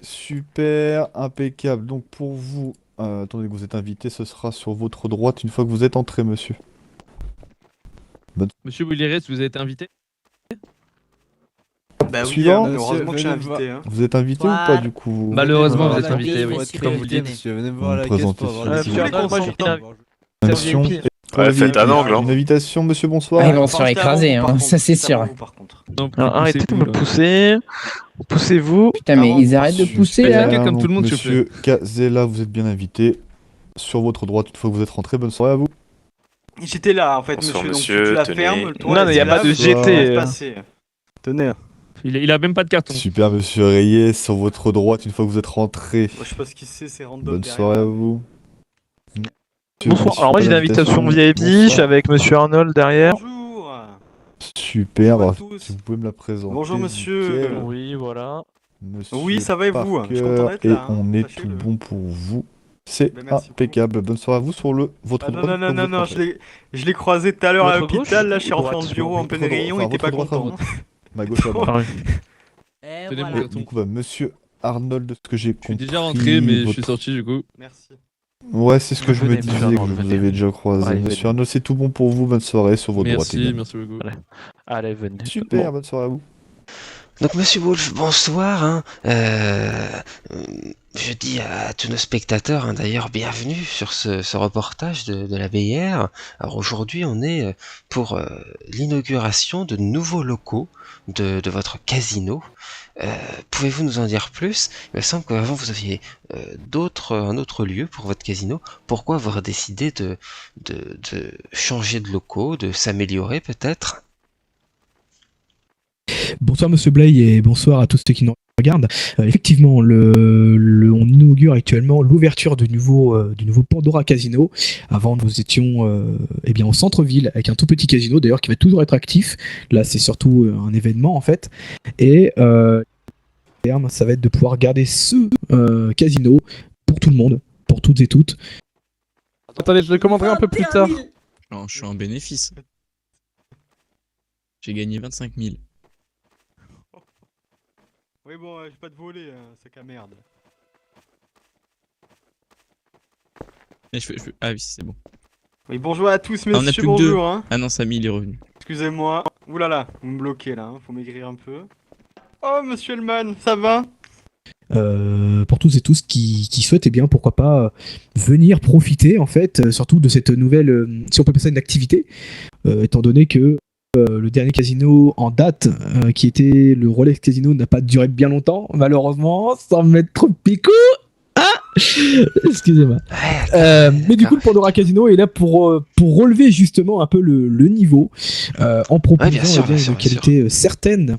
Super, impeccable. Donc pour vous, attendez que vous êtes invité, ce sera sur votre droite une fois que vous êtes entré, monsieur. Monsieur Willires, vous êtes invité? Bah oui, Suivant. heureusement que je suis Venez me invité. Hein. Vous êtes invité ou pas Voilà. du coup? Malheureusement, Venez vous voir êtes la invité, caisse, oui, monsieur, comme vous le dites. Monsieur, venez me Vous voir me la caisse présentez, pour avoir s'il la vous plaît. carte Moi, j'ai d'identité. Invitation. VIP. Pour Ouais, le faites VIP. un angle, hein. Une invitation, monsieur, bonsoir. Ah, ils vont se Pensez faire à écraser, vous, par hein, contre, ça c'est pensez à sûr. vous, par contre. Non, Arrêtez de poussez-vous, me là. pousser. Poussez-vous. Putain, mais Avant, ils arrêtent de pousser Faites la là. queue comme tout le monde, s'il vous Monsieur Cazella, vous êtes bien invité. Sur votre droite, une fois que vous êtes rentré, bonne soirée à vous. J'étais là en fait, Bonsoir, monsieur. monsieur, Donc tu la tenez. fermes, toi. Non, mais y a pas de Bonsoir. GT. Passer. Tenez. Il a même pas de carton. Super, monsieur Reyes, sur votre droite, une fois que vous êtes rentré. Moi, je sais pas ce qu'il sait, c'est random. Bonne derrière. soirée à vous. Bonsoir. Alors moi j'ai l'invitation VIP, je Bonsoir. suis avec monsieur Arnold derrière. Bonjour. Super, Bonjour à bah, tous. si vous pouvez me la présenter. Bonjour, monsieur. nickel. Oui, voilà. Monsieur Oui, ça va et vous, hein. Je suis content Parker, d'être là, et hein. on est tout Sachez-le. bon pour vous. C'est Ben, merci impeccable. Bonne soirée à vous sur votre Ah, non, droite. non, une non, fois non, que non, vous êtes je l'ai croisé tout à l'heure à Votre l'hôpital. gauche Là, je suis ou rentré droite dans le bureau en plein Votre rayon, il droite, était pas votre droite, content. Ma gauche à droite. Et Tenez mon voilà. Et du coup, bah, monsieur Arnold, de ce que j'ai Je compris. suis déjà rentré, mais je votre- suis sorti du coup. Merci. Ouais, c'est ce que je me Venez, disais, monsieur que Arnold, vous venez. avez déjà croisé. Ouais, Monsieur venez. Arnold, c'est tout bon pour vous. Bonne soirée sur votre droite. Merci, également. merci beaucoup. Voilà. Allez, venez. Super, Bon. bonne soirée à vous. Donc Monsieur Wolf, bonsoir. Hein. Je dis à tous nos spectateurs, hein, d'ailleurs, bienvenue sur ce reportage de la BR. Alors aujourd'hui, on est pour l'inauguration de nouveaux locaux de votre casino. Pouvez-vous nous en dire plus? Il me semble qu'avant vous aviez un autre lieu pour votre casino. Pourquoi avoir décidé de changer de locaux, de s'améliorer peut-être? Bonsoir Monsieur Blay et bonsoir à tous ceux qui nous regardent. Effectivement, on inaugure actuellement l'ouverture du nouveau Pandora Casino. Avant, nous étions eh bien, au centre-ville avec un tout petit casino d'ailleurs qui va toujours être actif. Là, c'est surtout un événement en fait. Et terme, ça va être de pouvoir garder ce casino pour tout le monde, pour toutes et toutes. Attendez, je le commanderai un peu plus tard. Non, je suis en bénéfice. J'ai gagné 25 000. Oui, bon, j'ai pas de voler, sac à merde. Mais Ah oui, c'est bon. Oui, bonjour à tous, on a messieurs, plus que deux. bonjour. Hein. Ah non, Samy, il est revenu. Excusez-moi. Ouh là là, vous me bloquez là, hein. Faut maigrir un peu. Oh, monsieur Elman, ça va? Pour tous et tous qui souhaitent, eh bien, pourquoi pas venir profiter, en fait, surtout de cette nouvelle, si on peut appeler ça une activité, étant donné que le dernier casino en date, qui était le Rolex Casino, n'a pas duré bien longtemps, malheureusement, sans mettre trop de picot. Excusez-moi. Mais du coup, le Pandora Casino est là pour relever justement un peu le niveau, en proposant bien sûr, eh bien, bien sûr, une bien qualité certaine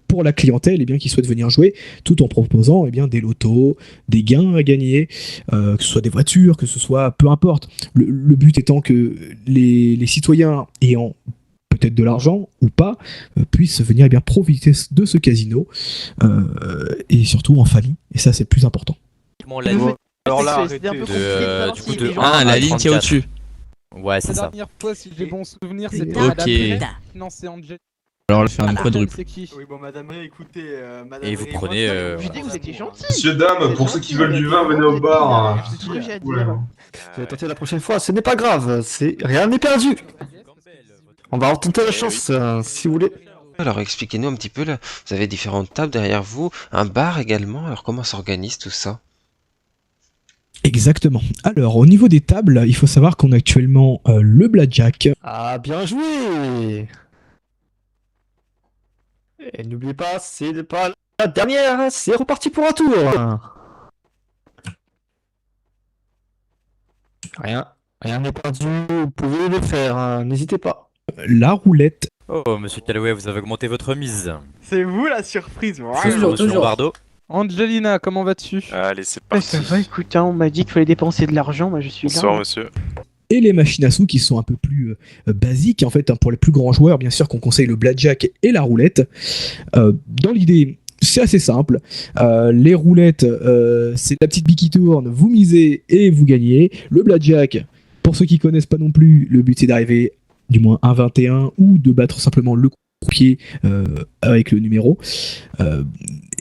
pour la clientèle qui souhaite venir jouer, tout en proposant des lotos, des gains à gagner, que ce soit des voitures, que ce soit peu importe. Le but étant que les citoyens ayant peut-être de l'argent ou pas, puissent venir profiter de ce casino, et surtout en famille. Et ça, c'est le plus important. Alors là, C'était un peu arrêtez. compliqué Du coup, de gens- 1 à la ligne qui est au-dessus. Ouais, c'est La ça. dernière fois, si j'ai bon souvenir, Et- c'était Ok. Non, c'est Angel. Alors, on va faire une quadruple. C'est qui? Oui, bon, madame Ray, écoutez, madame Et vous Ray, prenez, moi, euh, je Je dis que vous étiez gentil. Messieurs, dames, pour ceux qui veulent du vin, venez au bar. C'est ce que j'ai à Ouais. dire. Je vais tenter la prochaine fois, ce n'est pas grave, rien n'est perdu. On va retenter la chance, si vous voulez. Alors expliquez-nous un petit peu là. Vous avez différentes tables derrière vous, un bar également. Alors comment s'organise tout ça? Exactement. Alors, au niveau des tables, il faut savoir qu'on a actuellement le blackjack. Ah, bien joué. Et n'oubliez pas, c'est pas la dernière, c'est reparti pour un tour. Rien n'est perdu, vous pouvez le faire, n'hésitez pas. La roulette. Oh, monsieur Calloway, vous avez augmenté votre mise. C'est vous la surprise. Toujours, Monsieur toujours. Lombardo. Angelina, comment vas-tu? Allez, c'est Ouais, parti. ça va, écoute, on m'a dit qu'il fallait dépenser de l'argent, moi je suis Bonsoir, là. monsieur. Et les machines à sous qui sont un peu plus basiques, en fait, pour les plus grands joueurs, bien sûr qu'on conseille le blackjack et la roulette. Dans l'idée, c'est assez simple. Les roulettes, c'est la petite bille qui tourne, vous misez et vous gagnez. Le blackjack, pour ceux qui connaissent pas non plus, le but c'est d'arriver du moins à 21 ou de battre simplement le croupier avec le numéro.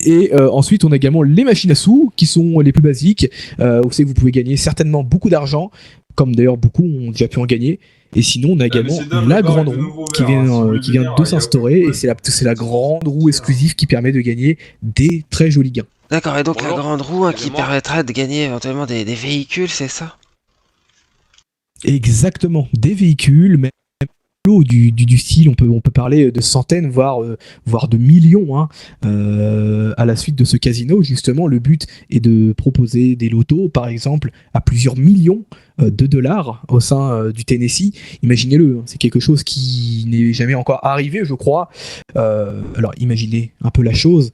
Et ensuite, on a également les machines à sous, qui sont les plus basiques. Vous savez que vous pouvez gagner certainement beaucoup d'argent, comme d'ailleurs beaucoup ont déjà pu en gagner. Et sinon, on a également la grande roue qui vient de s'instaurer. Et c'est la grande roue exclusive qui permet de gagner des très jolis gains. D'accord, et donc la grande roue qui permettra de gagner éventuellement des véhicules, c'est ça? Exactement, des véhicules, même du style, on peut parler de centaines, voire de millions à la suite de ce casino. Justement, le but est de proposer des lotos, par exemple, à plusieurs millions de dollars au sein du Tennessee. Imaginez-le, c'est quelque chose qui n'est jamais encore arrivé, je crois. Alors imaginez un peu la chose,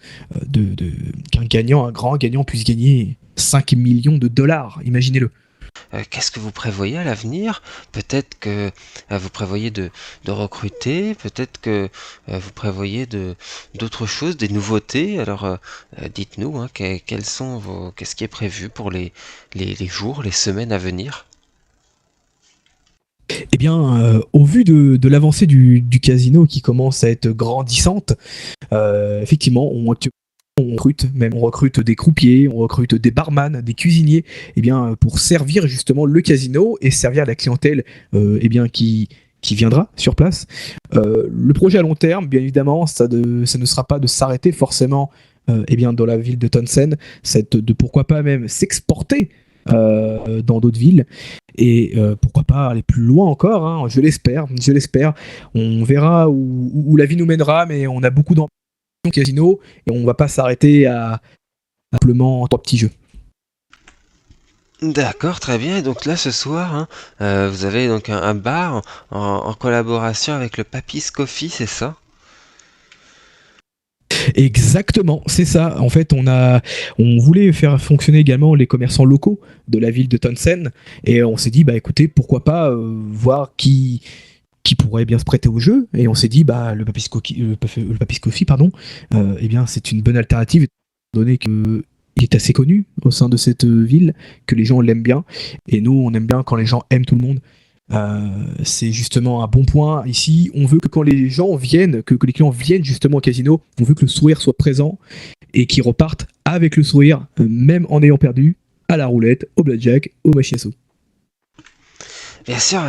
qu'un grand gagnant puisse gagner 5 millions de dollars, imaginez-le. Qu'est-ce que vous prévoyez à l'avenir? Peut-être que vous prévoyez de recruter, peut-être que vous prévoyez d'autres choses, des nouveautés. Alors dites-nous, qu'est-ce qui est prévu pour les jours, les semaines à venir? Eh bien, au vu de l'avancée du casino qui commence à être grandissante, effectivement, on recrute des croupiers, on recrute des barman, des cuisiniers, pour servir justement le casino et servir la clientèle qui viendra sur place. Le projet à long terme, bien évidemment, ça ne sera pas de s'arrêter forcément dans la ville de Townsend, c'est de pourquoi pas même s'exporter dans d'autres villes et pourquoi pas aller plus loin encore, je l'espère. On verra où la vie nous mènera, mais on a beaucoup d'ambition casino et on va pas s'arrêter à simplement 3 petits jeux. D'accord, très bien. Et donc là, ce soir, vous avez donc un bar en collaboration avec le Papis Coffee, c'est ça? Exactement, c'est ça. En fait, on voulait faire fonctionner également les commerçants locaux de la ville de Townsend et on s'est dit, écoutez, pourquoi pas voir qui pourrait bien se prêter au jeu, et on s'est dit le Papis Coffee, c'est une bonne alternative étant donné qu'il est assez connu au sein de cette ville, que les gens l'aiment bien, et nous on aime bien quand les gens aiment tout le monde. C'est justement un bon point ici. On veut que quand les gens viennent, que les clients viennent justement au casino, on veut que le sourire soit présent et qu'ils repartent avec le sourire, même en ayant perdu à la roulette, au blackjack, au machine à sous. Bien sûr,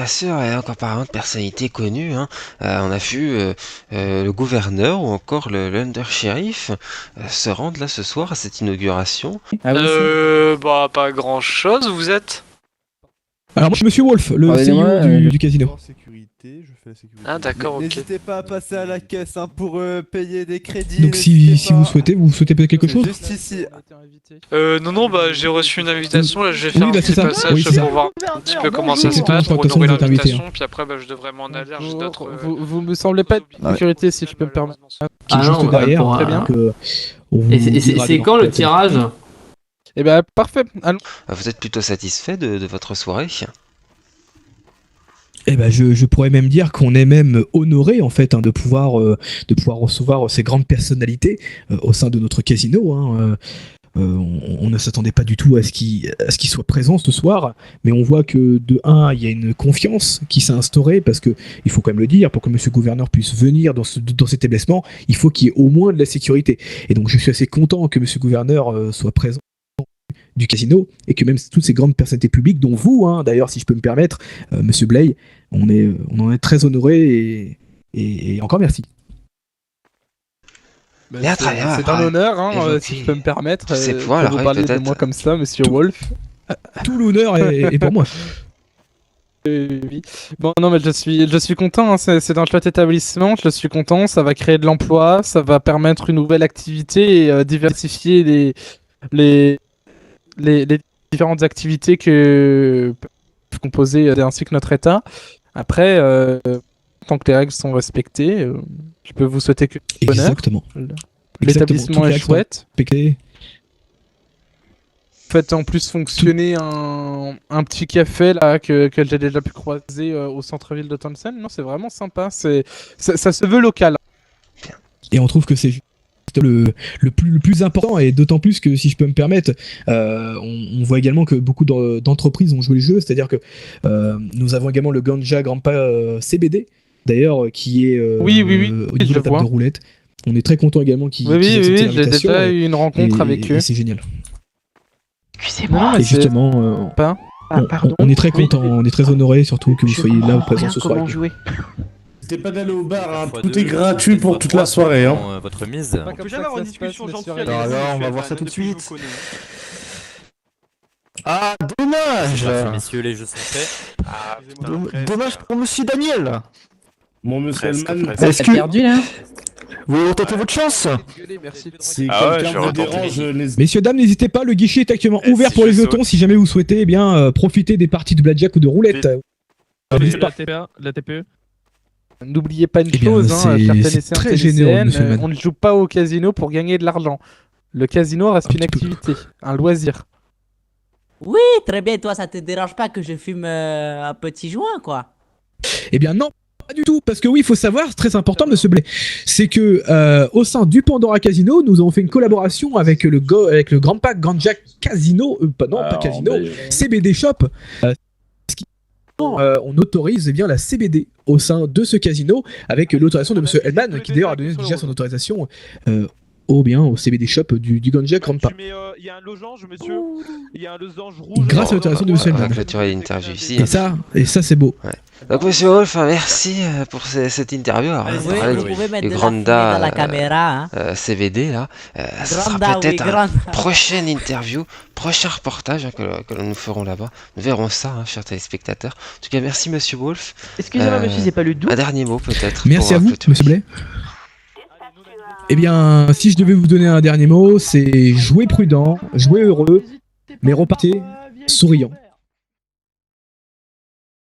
et encore parlant de personnalités connues, on a vu le gouverneur ou encore le under-shérif se rendre là ce soir à cette inauguration. Pas grand chose, vous êtes? Alors moi je suis Monsieur Wolf, le CEO du casino. Je fais la sécurité. Ah d'accord, ok. N'hésitez pas à passer à la caisse pour payer des crédits. Donc si vous souhaitez peut-être quelque chose. Juste ici. Non, j'ai reçu une invitation, là je vais faire un c'est petit ça. passage Oui, c'est ça. pour voir un petit peu comment ça se Exactement, passe, je crois pour que de toute honorer façon, vous êtes invité, l'invitation, puis après je devrais m'en aller, j'ai d'autres... Vous me semblez pas être Ouais. sécurité, si je peux me permettre. Qui est juste derrière. très bien. Et c'est quand le tirage? Eh ben parfait, allons. Vous êtes plutôt satisfait de votre soirée? Eh ben, je pourrais même dire qu'on est même honoré en fait de pouvoir recevoir ces grandes personnalités au sein de notre casino. On ne s'attendait pas du tout à ce qu'ils soient présents ce soir, mais on voit que de un, il y a une confiance qui s'est instaurée parce que il faut quand même le dire, pour que Monsieur le Gouverneur puisse venir dans cet établissement, il faut qu'il y ait au moins de la sécurité. Et donc je suis assez content que Monsieur le Gouverneur soit présent du casino et que même toutes ces grandes personnalités publiques, dont vous, d'ailleurs, si je peux me permettre, Monsieur Blay, on en est très honoré et encore merci. C'est un honneur, si je peux me permettre, C'est de pouvoir, vous parler de peut-être. moi comme ça, Monsieur Wolf. Tout l'honneur est pour moi. Oui. Bon, non, mais je suis content, c'est un chouette établissement, je suis content, ça va créer de l'emploi, ça va permettre une nouvelle activité et diversifier les différentes activités que peuvent composer ainsi que notre État. Après, tant que les règles sont respectées, je peux vous souhaiter que du bonheur. Exactement. L'établissement est chouette. Respecté. Faites en plus fonctionner un petit café là que j'ai déjà pu croiser au centre-ville de Townsend. Non, c'est vraiment sympa. Ça se veut local. Et on trouve que c'est le plus important, et d'autant plus que, si je peux me permettre, on voit également que beaucoup d'entreprises ont joué le jeu, c'est-à-dire que nous avons également le Ganja Grandpa CBD, d'ailleurs, qui est oui, au niveau de la table de roulette. On est très content également qu'ils Oui, qu'ils oui, acceptent oui, j'ai l'invitation, déjà et- eu une rencontre et- avec eux. et c'est génial. Non, mais Et justement, on est très content, on est très honoré surtout que vous soyez là présents ce soir. avec nous. N'hésitez pas d'aller au bar, hein. Tout est gratuit pour toute la soirée. Hein. Votre mise. On peut jamais avoir une discussion gentille avec Alors vous, là, on monsieur va voir ça Elman, tout de depuis que je suite. vous connais. Ah, dommage. Merci, messieurs, les jeux sont faits. Dommage pour monsieur Daniel. Mon monsieur Elman, Est-ce que perdu là? vous tentez votre chance? si Ah ouais, quelqu'un je vous dérange, n'hésitez Messieurs, dames, n'hésitez pas, le guichet est actuellement ouvert si pour je les saute. votants si jamais vous souhaitez eh bien, profiter des parties de blackjack ou de roulette. La TPA, la TPE. N'oubliez pas une Eh bien, chose, hein, c'est- chers c'est Téléciens, très généreux, Téléciennes, monsieur Mann. on ne joue pas au casino pour gagner de l'argent. Le casino reste une activité, un loisir. Oui, très bien. Toi, ça te dérange pas que je fume un petit joint, quoi? Eh bien non, pas du tout, parce que oui, il faut savoir, c'est très important, monsieur Blais, c'est que au sein du Pandora Casino, nous avons fait une collaboration avec le Grand Pack Grand Jack Casino, pas Casino, CBD Shop. On autorise eh bien la CBD au sein de ce casino avec l'autorisation de monsieur Hellman, qui d'ailleurs a donné déjà son autorisation au CBD Shop du Ganja Grand Pack. Il y a un losange, monsieur. Il y a un losange rouge. Grâce à l'autorisation de monsieur On va Hellman. clôturer l'interview ici. Et ça c'est beau. Donc monsieur Wolf, merci pour cette interview. Alors, Oui, on va parler vous pouvez mettre du de la fumée Granda, dans la caméra. Hein. CVD là. Ça sera Granda, peut-être oui, un Granda. prochaine interview, prochain reportage que nous ferons là-bas. Nous verrons ça, chers téléspectateurs. En tout cas, merci monsieur Wolf. Excusez-moi, monsieur, c'est pas le doux. Un dernier mot peut-être. Merci pour, à vous, clôturer. monsieur Blais. Eh bien, si je devais vous donner un dernier mot, c'est jouer prudent, jouer heureux, mais repartez souriant.